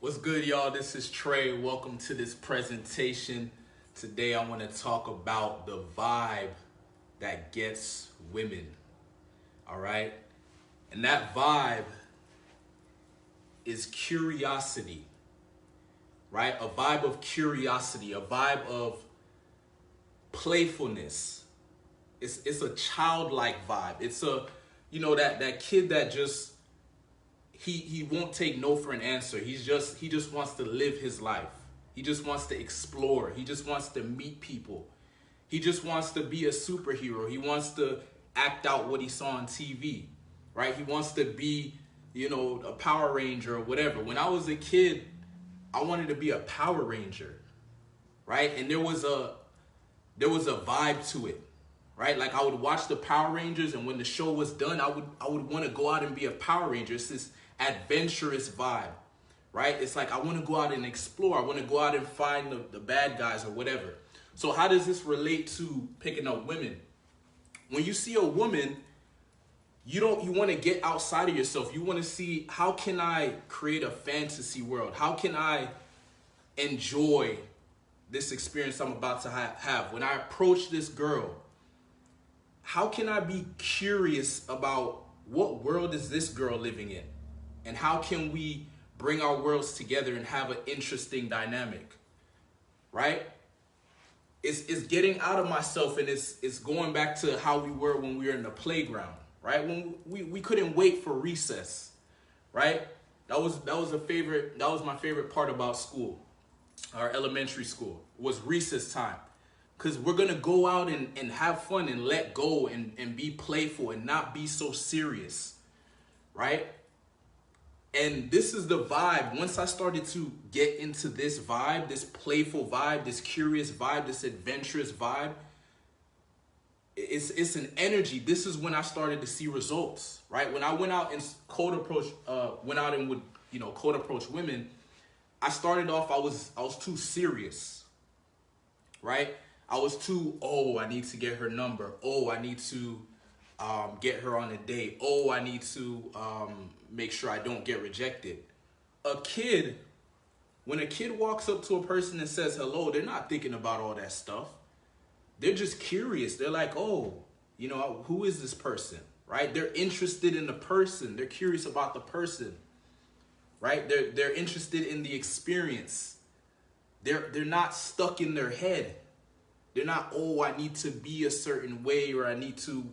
What's good, y'all? This is Trey. Welcome to this presentation. Today, I want to talk about the vibe that gets women. All right. And that vibe is curiosity, right? A vibe of curiosity, a vibe of playfulness. It's a childlike vibe. It's that kid that just he won't take no for an answer. He just wants to live his life. He just wants to explore. He just wants to meet people. He just wants to be a superhero. He wants to act out what he saw on TV, right? He wants to be, a Power Ranger or whatever. When I was a kid, I wanted to be a Power Ranger, right? And there was a vibe to it, right? Like I would watch the Power Rangers, and when the show was done, I would want to go out and be a Power Ranger. It's this adventurous vibe, right? It's like I want to go out and explore. I want to go out and find the bad guys or whatever. So how does this relate to picking up women? When you see a woman, you want to get outside of yourself. You want to see, how can I create a fantasy world? How can I enjoy this experience I'm about to have? When I approach this girl, how can I be curious about what world is this girl living in? And how can we bring our worlds together and have an interesting dynamic, right? It's getting out of myself, and it's going back to how we were when we were in the playground, right? When we couldn't wait for recess, right? That was my favorite part about school, our elementary school, was recess time. Because we're going to go out and have fun and let go and be playful and not be so serious, right? And this is the vibe. Once I started to get into this vibe, this playful vibe, this curious vibe, this adventurous vibe, it's an energy. This is when I started to see results, right? When I went out and would, cold approach women, I started off, I was too serious, right? I was too, I need to get her number. I need to get her on a date. I need to make sure I don't get rejected. When a kid walks up to a person and says hello, they're not thinking about all that stuff. They're just curious. They're like, who is this person, right? They're interested in the person. They're curious about the person, right? They're interested in the experience. They're not stuck in their head. They're not, I need to be a certain way, or I need to,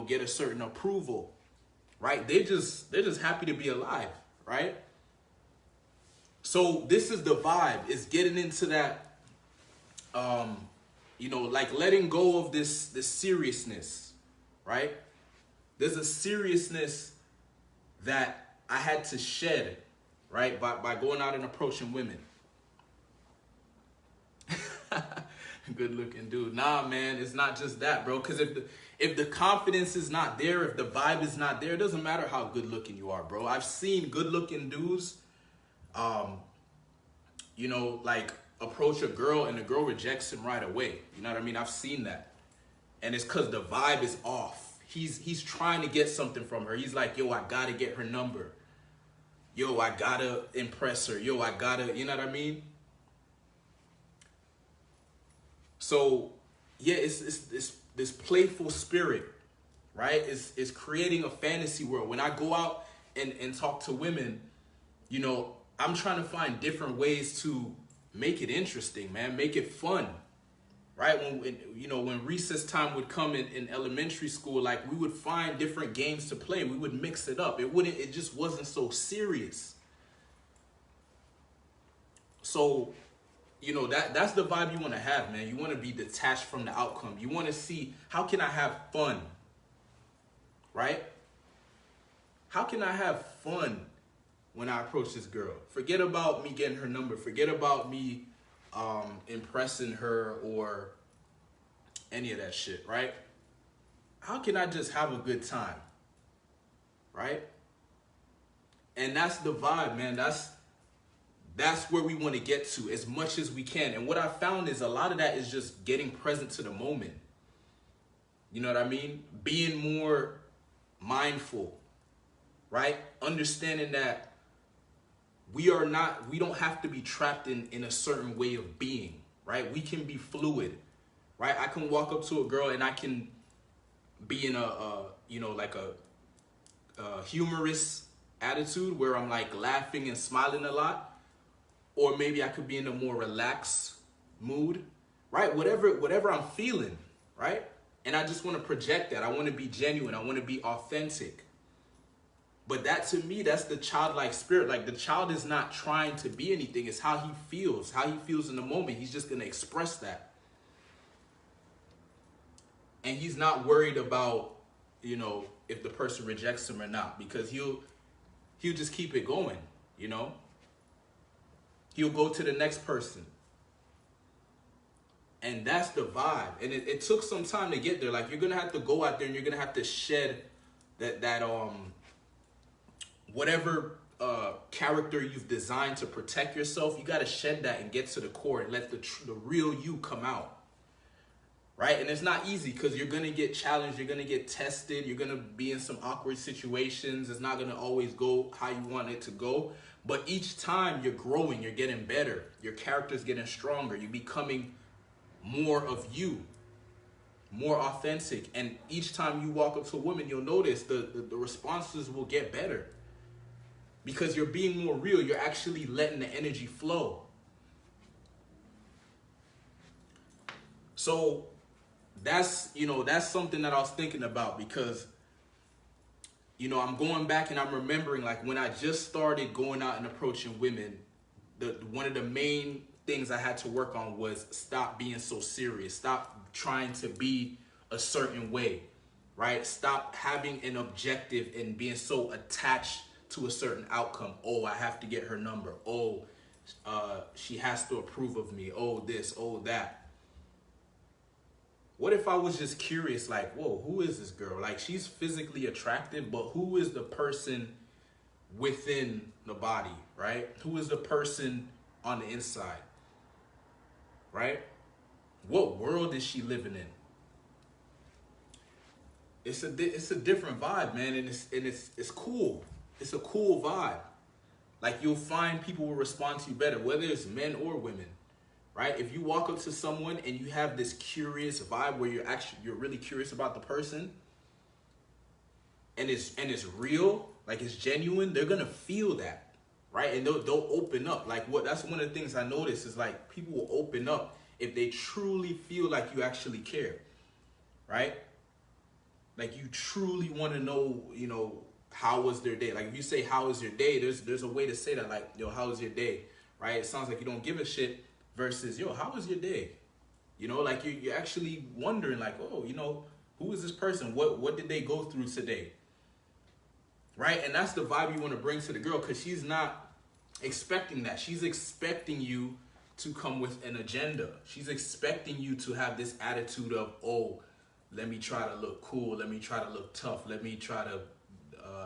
get a certain approval, right? They're just happy to be alive, right? So this is the vibe. It's getting into that, like letting go of this seriousness, right? There's a seriousness that I had to shed, right? By going out and approaching women. Good looking dude. Nah, man, it's not just that, bro. Because if the confidence is not there, if the vibe is not there, it doesn't matter how good looking you are, bro. I've seen good looking dudes, like approach a girl and the girl rejects him right away. You know what I mean? I've seen that. And it's because the vibe is off. He's trying to get something from her. He's like, I gotta get her number. I gotta impress her. I gotta, you know what I mean? So, yeah, it's this playful spirit, right? It's creating a fantasy world. When I go out and talk to women, I'm trying to find different ways to make it interesting, man. Make it fun, right? When recess time would come in elementary school, like we would find different games to play. We would mix it up. It just wasn't so serious. So, that's the vibe you want to have, man. You want to be detached from the outcome. You want to see, how can I have fun, right? How can I have fun when I approach this girl? Forget about me getting her number. Forget about me impressing her or any of that shit, right? How can I just have a good time, right? And that's the vibe, man. That's where we want to get to as much as we can. And what I found is a lot of that is just getting present to the moment. You know what I mean? Being more mindful, right? Understanding that we don't have to be trapped in a certain way of being, right? We can be fluid, right? I can walk up to a girl and I can be in like a humorous attitude where I'm like laughing and smiling a lot, or maybe I could be in a more relaxed mood, right? Whatever I'm feeling, right? And I just want to project that. I want to be genuine. I want to be authentic. But that, to me, that's the childlike spirit. Like, the child is not trying to be anything. It's how he feels in the moment. He's just going to express that. And he's not worried about, if the person rejects him or not, because he'll just keep it going, He'll go to the next person. And that's the vibe. And it took some time to get there. Like, you're going to have to go out there and you're going to have to shed that whatever character you've designed to protect yourself. You got to shed that and get to the core and let the real you come out. Right? And it's not easy because you're going to get challenged. You're going to get tested. You're going to be in some awkward situations. It's not going to always go how you want it to go. But each time you're growing, you're getting better. Your character's getting stronger. You're becoming more of you, more authentic. And each time you walk up to a woman, you'll notice the responses will get better because you're being more real. You're actually letting the energy flow. So that's something that I was thinking about because, I'm going back and I'm remembering, like, when I just started going out and approaching women, one of the main things I had to work on was stop being so serious. Stop trying to be a certain way, right? Stop having an objective and being so attached to a certain outcome. Oh, I have to get her number. Oh, she has to approve of me. Oh, this, oh, that. What if I was just curious, like, whoa, who is this girl? Like, she's physically attractive, but who is the person within the body, right? Who is the person on the inside, right? What world is she living in? It's a different vibe, man, and it's cool. It's a cool vibe. Like, you'll find people will respond to you better, whether it's men or women, right? If you walk up to someone and you have this curious vibe where you're really curious about the person, and it's real, like it's genuine, they're gonna feel that, right? And they'll open up. Like, that's one of the things I notice is, like, people will open up if they truly feel like you actually care, right? Like, you truly want to know, how was their day? Like, if you say, how was your day? There's a way to say that, like, yo, how was your day, right? It sounds like you don't give a shit versus, yo, how was your day? Like, you're actually wondering, like, oh, who is this person? What did they go through today? Right? And that's the vibe you want to bring to the girl, because she's not expecting that. She's expecting you to come with an agenda. She's expecting you to have this attitude of, oh, let me try to look cool. Let me try to look tough. Let me try to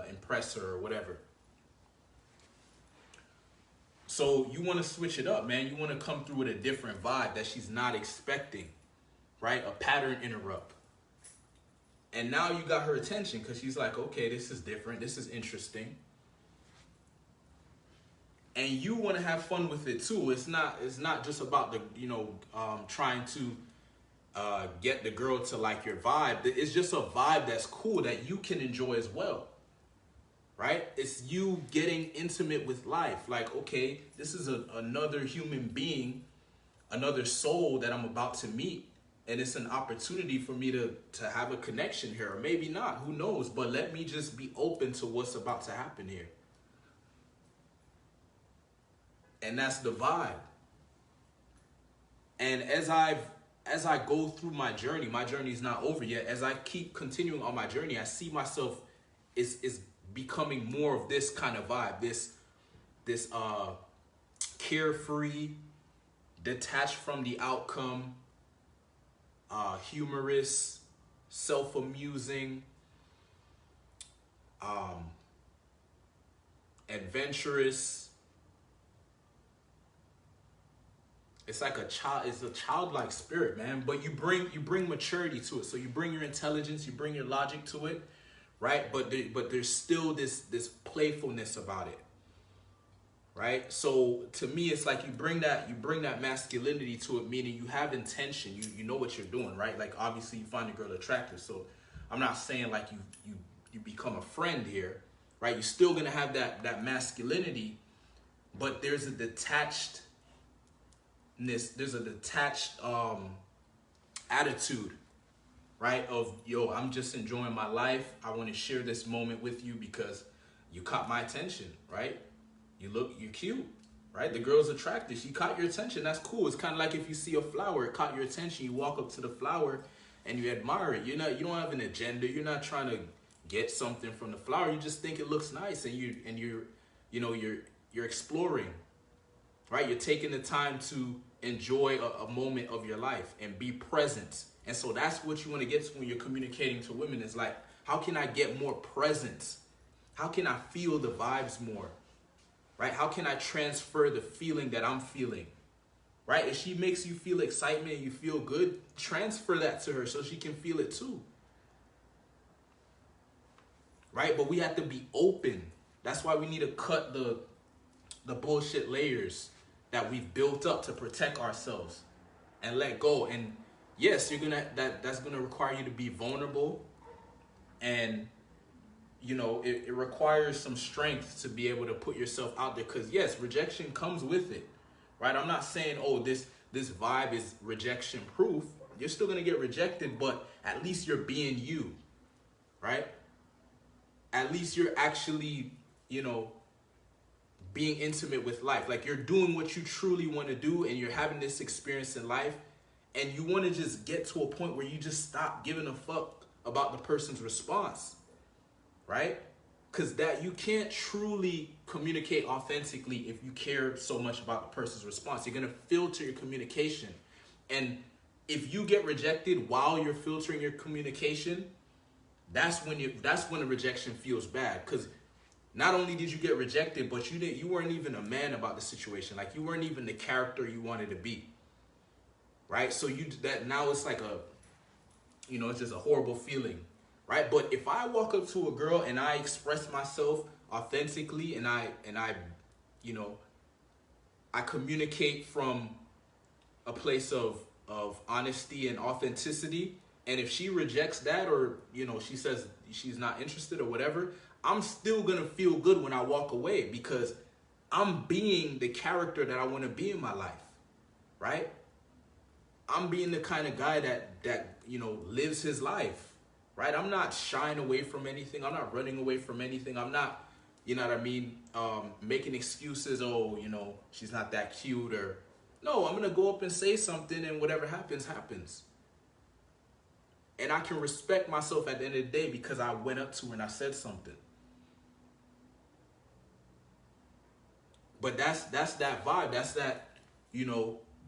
impress her or whatever. So you want to switch it up, man. You want to come through with a different vibe that she's not expecting, right? A pattern interrupt. And now you got her attention because she's like, okay, this is different. This is interesting. And you want to have fun with it too. It's not just about the, trying to get the girl to like your vibe. It's just a vibe that's cool that you can enjoy as well. Right? It's you getting intimate with life. Like, okay, this is another human being, another soul that I'm about to meet. And it's an opportunity for me to have a connection here. Or maybe not, who knows? But let me just be open to what's about to happen here. And that's the vibe. And as I go through my journey is not over yet. As I keep continuing on my journey, I see myself is becoming more of this kind of vibe, this carefree, detached from the outcome, humorous, self-amusing, adventurous. It's like it's a childlike spirit, man. But you bring maturity to it. So you bring your intelligence, you bring your logic to it, right? But there's still this playfulness about it, right? So to me, it's like you bring that masculinity to it, meaning you have intention, you know what you're doing, right? Like obviously you find a girl attractive, so I'm not saying like you become a friend here, right? You're still gonna have that masculinity, but there's a detachedness, there's a detached attitude, right? Of, yo, I'm just enjoying my life. I want to share this moment with you because you caught my attention, right? You're cute, right? The girl's attractive. She caught your attention. That's cool. It's kind of like if you see a flower, it caught your attention. You walk up to the flower and you admire it. You don't have an agenda. You're not trying to get something from the flower. You just think it looks nice, and you're exploring, right? You're taking the time to enjoy a moment of your life and be present. And so that's what you want to get to when you're communicating to women. Is like, how can I get more presence? How can I feel the vibes more? Right? How can I transfer the feeling that I'm feeling? Right? If she makes you feel excitement and you feel good, transfer that to her so she can feel it too. Right? But we have to be open. That's why we need to cut the bullshit layers that we've built up to protect ourselves and let go. And yes, that's gonna require you to be vulnerable, and it requires some strength to be able to put yourself out there, because yes, rejection comes with it, right? I'm not saying, oh, this vibe is rejection proof. You're still gonna get rejected, but at least you're being you, right? At least you're actually, being intimate with life. Like, you're doing what you truly want to do, and you're having this experience in life, and you want to just get to a point where you just stop giving a fuck about the person's response, right? Because that you can't truly communicate authentically if you care so much about the person's response. You're gonna filter your communication, and if you get rejected while you're filtering your communication, that's when the rejection feels bad. Because not only did you get rejected, but you weren't even a man about the situation. Like, you weren't even the character you wanted to be, right? So now it's like it's just a horrible feeling, right? But if I walk up to a girl and I express myself authentically, and I communicate from a place of honesty and authenticity, and if she rejects that, or she says she's not interested or whatever, I'm still gonna feel good when I walk away, because I'm being the character that I want to be in my life, right? I'm being the kind of guy that lives his life, right? I'm not shying away from anything. I'm not running away from anything. I'm not, making excuses. Oh, she's not that cute, or no. I'm gonna go up and say something, and whatever happens, happens. And I can respect myself at the end of the day because I went up to her and I said something. But that's that vibe. That's that,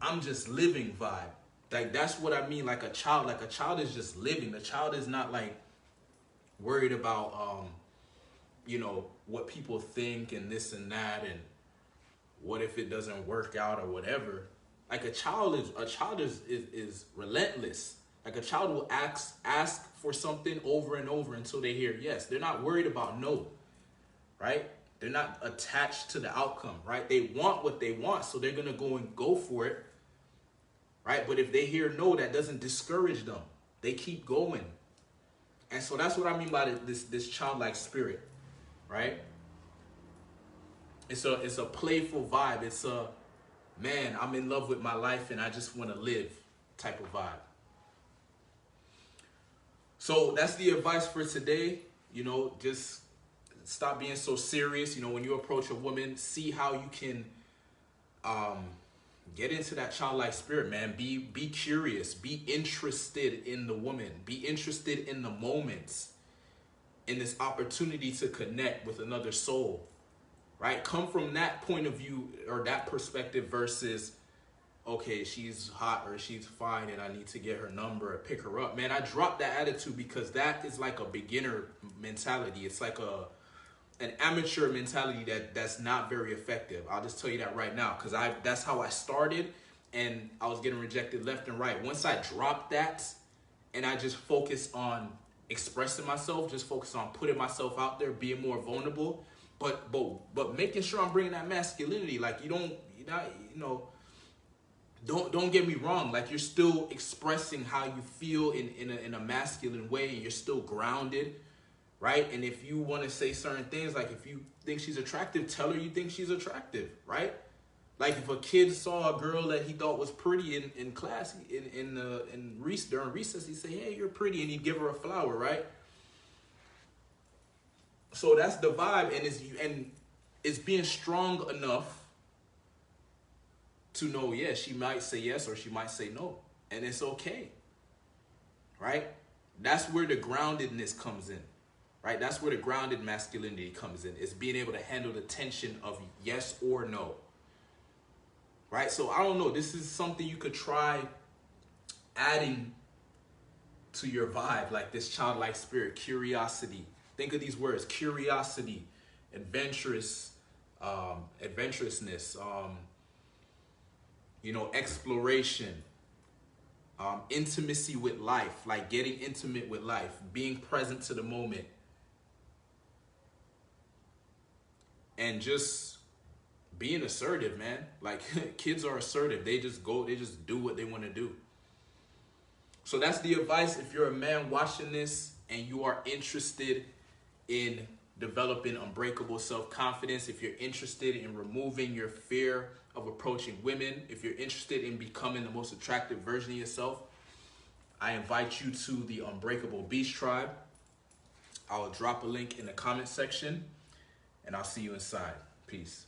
I'm just living vibe. Like, that's what I mean. Like a child is just living. The child is not like worried about, what people think and this and that, and what if it doesn't work out or whatever. Like, a child is relentless. Like, a child will ask for something over and over until they hear yes. They're not worried about no, right? They're not attached to the outcome, right? They want what they want, so they're gonna go for it, right? But if they hear no, that doesn't discourage them. They keep going. And so that's what I mean by this childlike spirit, right? It's a playful vibe. It's a, man, I'm in love with my life and I just want to live type of vibe. So that's the advice for today. Just stop being so serious. When you approach a woman, see how you can get into that childlike spirit, man. Be curious. Be interested in the woman. Be interested in the moments, in this opportunity to connect with another soul, right? Come from that point of view or that perspective versus, okay, she's hot or she's fine and I need to get her number or pick her up. Man, I dropped that attitude because that is like a beginner mentality. It's like an amateur mentality that's not very effective. I'll just tell you that right now, because that's how I started, and I was getting rejected left and right. Once I dropped that and I just focused on expressing myself, just focus on putting myself out there, being more vulnerable, But making sure I'm bringing that masculinity. Like you're not, don't get me wrong. Like you're still expressing how you feel in a masculine way, and you're still grounded, right? And if you want to say certain things, like if you think she's attractive, tell her you think she's attractive, right? Like if a kid saw a girl that he thought was pretty in class, during recess, he'd say, "Hey, you're pretty," and he'd give her a flower, right? So that's the vibe, and it's being strong enough to know, yeah, she might say yes or she might say no, and it's okay, right? That's where the groundedness comes in, right? That's where the grounded masculinity comes in. It's being able to handle the tension of yes or no, right? So I don't know. This is something you could try adding to your vibe, like this childlike spirit, curiosity. Think of these words: curiosity, adventurousness, exploration, intimacy with life, like getting intimate with life, being present to the moment, and just being assertive, man. Like kids are assertive. They just do what they want to do. So that's the advice. If you're a man watching this and you are interested in developing unbreakable self-confidence, if you're interested in removing your fear of approaching women, if you're interested in becoming the most attractive version of yourself, I invite you to the Unbreakable Beast Tribe. I will drop a link in the comment section, and I'll see you inside. Peace.